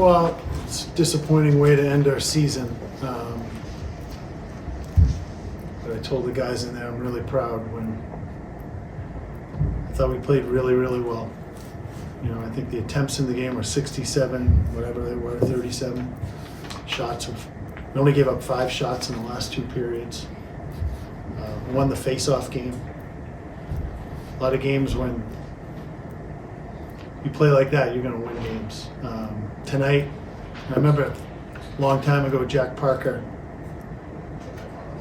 Well, it's a disappointing way to end our season. But I told the guys in there I'm really proud when I thought we played really, really well. I think the attempts in the game were 67, whatever they were, 37 shots. We only gave up 5 shots in the last 2 periods. Won the face-off game. A lot of games when you play like that, you're going to win games. Tonight, I remember a long time ago, Jack Parker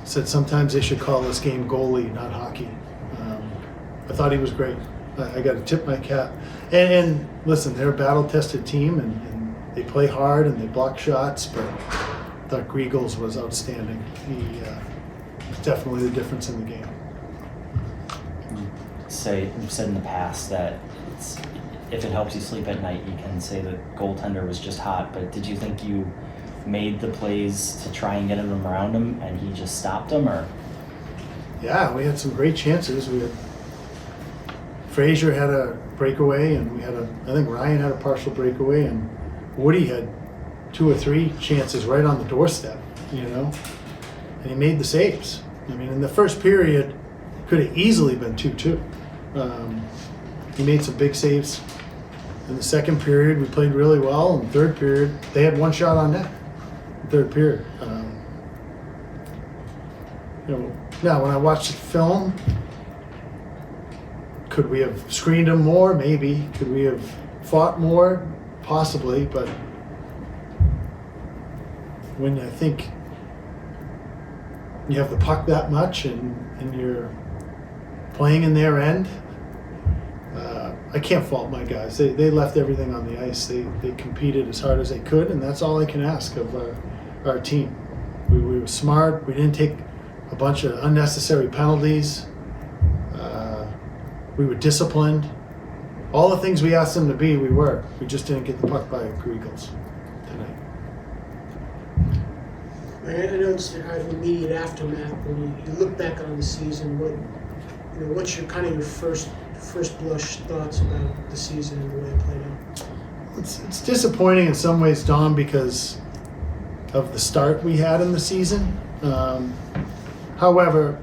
said sometimes they should call this game goalie, not hockey. I thought he was great. I got to tip my cap. And listen, they're a battle-tested team, and they play hard and they block shots, but I thought Griegels was outstanding. He was definitely the difference in the game. You've said in the past that if it helps you sleep at night, you can say the goaltender was just hot, but did you think you made the plays to try and get him around him and he just stopped him, or? Yeah, we had some great chances. Frazier had a breakaway, and I think Ryan had a partial breakaway, and Woody had 2 or 3 chances right on the doorstep, and he made the saves. In the first period, could have easily been 2-2. He made some big saves. In the second period, we played really well. In the third period, they had 1 shot on net. In the third period. Now when I watched the film, could we have screened him more? Maybe. Could we have fought more? Possibly. But when I think you have the puck that much and you're playing in their end, I can't fault my guys. They left everything on the ice. They competed as hard as they could, and that's all I can ask of our team. We were smart. We didn't take a bunch of unnecessary penalties. We were disciplined. All the things we asked them to be, we were. We just didn't get the puck by Griegels tonight. I know it's the immediate aftermath. When you look back on the season, what's your first blush thoughts about the season and the way it played out? It's disappointing in some ways, Don, because of the start we had in the season. However,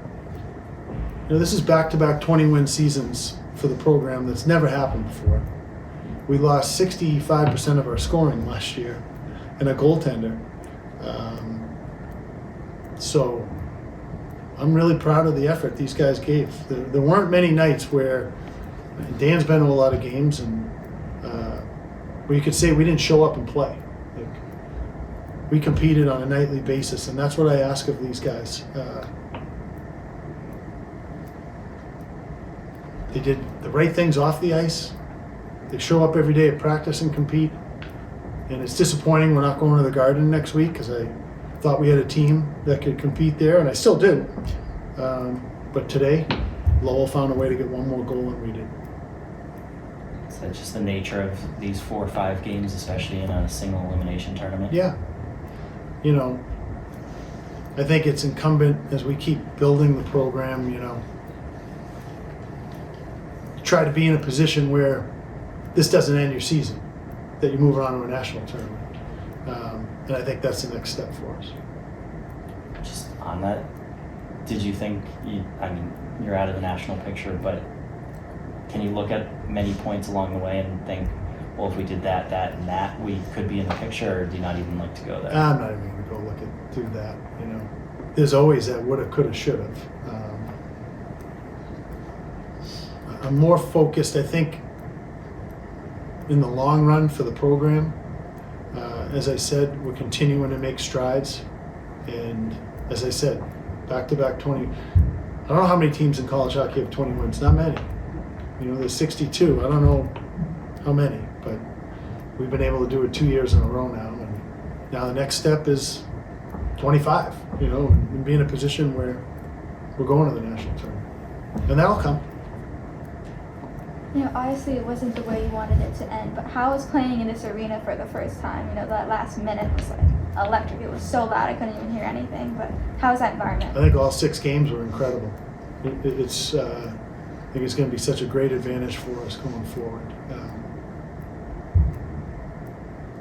this is back-to-back 20-win seasons for the program. That's never happened before. We lost 65% of our scoring last year and a goaltender. So I'm really proud of the effort these guys gave. There weren't many nights where Dan's been to a lot of games and where you could say we didn't show up and play. We competed on a nightly basis, and that's what I ask of these guys. They did the right things off the ice. They show up every day at practice and compete. And it's disappointing we're not going to the Garden next week because I thought we had a team that could compete there, and I still do. But today, Lowell found a way to get 1 more goal than we did. Is that just the nature of these 4 or 5 games, especially in a single elimination tournament? Yeah. I think it's incumbent as we keep building the program, try to be in a position where this doesn't end your season, that you move on to a national tournament. And I think that's the next step for us. Just on that, did you think, you're out of the national picture, but can you look at many points along the way and think, well, if we did that, and that, we could be in the picture, or do you not even like to go there? I'm not even going to go look through that, There's always that woulda, coulda, shoulda. I'm more focused, I think, in the long run for the program. As I said, we're continuing to make strides. And as I said, back-to-back 20. I don't know how many teams in college hockey have 20 wins. Not many. There's 62. I don't know how many, but we've been able to do it 2 years in a row now. And now the next step is 25, and be in a position where we're going to the national tournament. And that'll come. Obviously it wasn't the way you wanted it to end, but how was playing in this arena for the first time? That last minute was electric. It was so loud I couldn't even hear anything, but how was that environment? I think all 6 games were incredible. It's I think it's going to be such a great advantage for us going forward.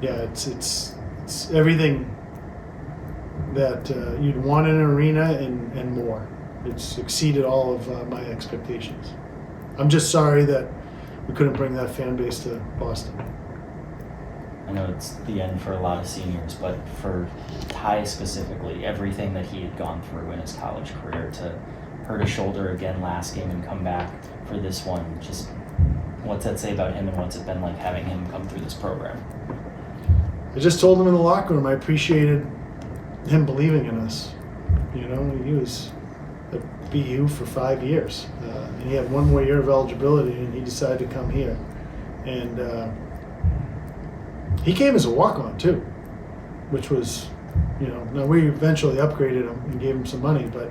yeah, it's everything that you'd want in an arena and more. It's exceeded all of my expectations. I'm just sorry that we couldn't bring that fan base to Boston. I know it's the end for a lot of seniors, but for Ty specifically, everything that he had gone through in his college career, to hurt a shoulder again last game and come back for this one, just what's that say about him, and what's it been like having him come through this program? I just told him in the locker room I appreciated him believing in us. You know, he was at BU for 5 years. And he had one more year of eligibility, and he decided to come here. And he came as a walk-on too, which was, you know, now we eventually upgraded him and gave him some money, but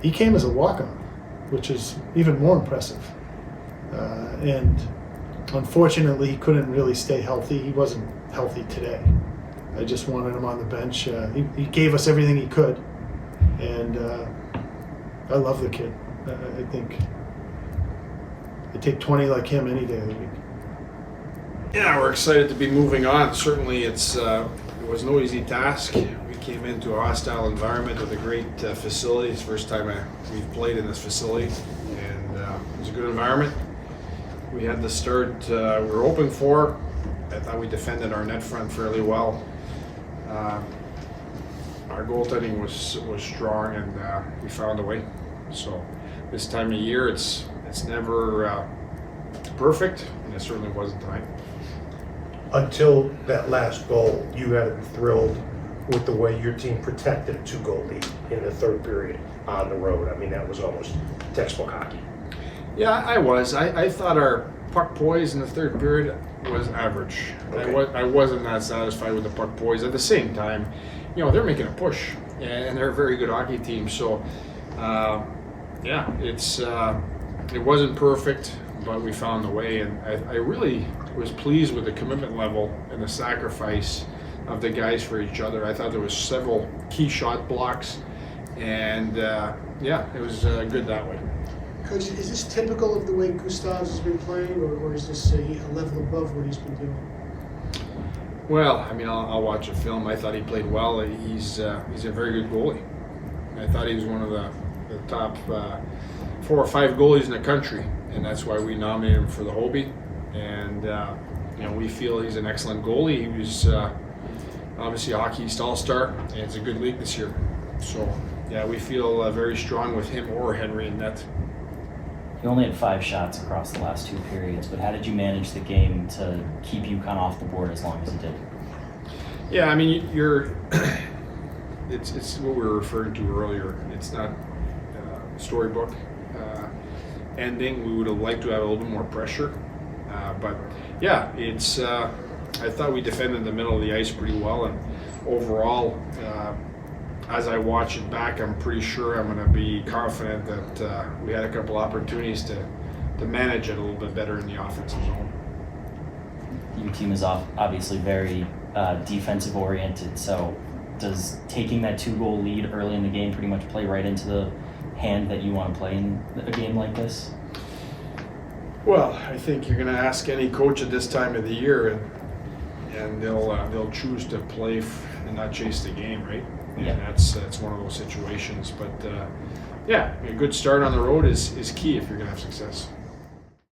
he came as a walk-on, which is even more impressive. And unfortunately, he couldn't really stay healthy. He wasn't healthy today. I just wanted him on the bench. He gave us everything he could, and I love the kid. I think I'd take 20 like him any day of the week. Yeah, we're excited to be moving on. Certainly, it was no easy task. We came into a hostile environment with a great facility. It's the first time we've played in this facility, and it was a good environment. We had the start we were hoping for. I thought we defended our net front fairly well. Our goaltending was strong, and we found a way. So this time of year, it's never perfect, and it certainly wasn't tonight. Until that last goal, you had to be thrilled with the way your team protected a 2-goal lead in the third period on the road. I mean, that was almost textbook hockey. Yeah, I was. I thought our puck poise in the third period was average. Okay. I wasn't that satisfied with the puck poise. At the same time, you know, they're making a push, and they're a very good hockey team. So, yeah, it wasn't perfect, but we found the way, and I really was pleased with the commitment level and the sacrifice of the guys for each other. I thought there was several key shot blocks, and yeah, it was good that way. Coach, is this typical of the way Gustavs has been playing, or is this a level above what he's been doing? Well, I mean, I'll watch a film. I thought he played well. He's a very good goalie. I thought he was one of the top 4 or 5 goalies in the country, and that's why we nominated him for the Hobie. And you know, we feel he's an excellent goalie. He was obviously a Hockey East All-Star, and it's a good league this year. So yeah, we feel very strong with him or Henry in net. You only had 5 shots across the last 2 periods, but how did you manage the game to keep UConn off the board as long as you did? Yeah, I mean, it's what we were referring to earlier. It's not storybook ending. We would have liked to have a little bit more pressure, but yeah, it's. I thought we defended the middle of the ice pretty well, and overall, as I watch it back, I'm pretty sure I'm going to be confident that we had a couple opportunities to manage it a little bit better in the offensive zone. Your team is obviously very defensive oriented, so does taking that 2-goal lead early in the game pretty much play right into the hand that you want to play in a game like this? Well, I think you're going to ask any coach at this time of the year, and they'll choose to play and not chase the game, right? Yeah. And that's one of those situations. But yeah, a good start on the road is key if you're going to have success.